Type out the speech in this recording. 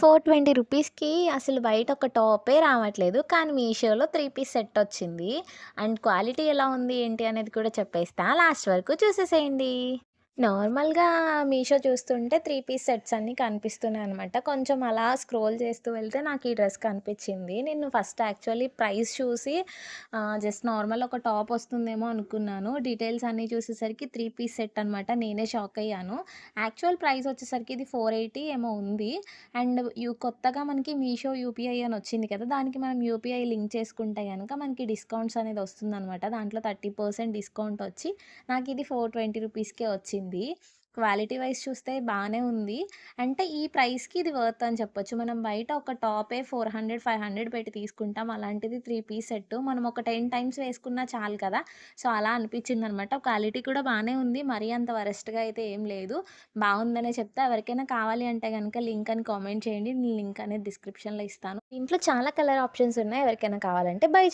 420 రూపీస్‌కి అసలు బయట ఒక టాపే రావట్లేదు. కానీ మీషోలో 3 పీస్ సెట్ వచ్చింది. అండ్ క్వాలిటీ ఎలా ఉంది, ఏంటి అనేది కూడా చెప్పేస్తా. లాస్ట్ వరకు చూసేసేయండి. నార్మల్‌గా మీషో చూస్తుంటే 3 పీస్ సెట్స్ అన్నీ కనిపిస్తున్నాయనమాట. కొంచెం అలా స్క్రోల్ చేస్తూ వెళ్తే నాకు ఈ డ్రెస్ కనిపించింది. నేను ఫస్ట్ యాక్చువల్లీ ప్రైస్ చూసి జస్ట్ నార్మల్ ఒక టాప్ వస్తుందేమో అనుకున్నాను. డీటెయిల్స్ అన్నీ చూసేసరికి 3 పీస్ సెట్ అనమాట. నేనే షాక్ అయ్యాను. యాక్చువల్ ప్రైస్ వచ్చేసరికి ఇది 480 ఏమో ఉంది. అండ్ కొత్తగా మనకి మీషో యూపీఐ అని వచ్చింది కదా! దానికి మనం యూపీఐ లింక్ చేసుకుంటే గనక మనకి డిస్కౌంట్స్ అనేది వస్తుందనమాట. దాంట్లో 30% డిస్కౌంట్ వచ్చి నాకిది 420 రూపీస్‌కే వచ్చింది. క్వాలిటీ వైస్ చూస్తే బానే ఉంది. అంటే ఈ ప్రైస్‌కి ఇది వర్త్ అని చెప్పొచ్చు. మనం బయట ఒక టాపే 400, 500 పెట్టి తీసుకుంటాం. అలాంటిది 3 పీస్ సెట్ మనం ఒక 10 టైమ్స్ వేసుకున్నా చాలు కదా! సో, అలా అనిపించిందనమాట. క్వాలిటీ కూడా బానే ఉంది. మరీ అంత వరస్ట్‌గా అయితే ఏం లేదు. బావుందనే చెప్తా. ఎవరికైనా కావాలి అంటే గనక లింక్ అని కామెంట్ చేయండి. నేను లింక్ అనేది డిస్క్రిప్షన్‌లో ఇస్తాను. దీంట్లో చాలా కలర్ ఆప్షన్స్ ఉన్నాయి. ఎవరికైనా కావాలంటే బై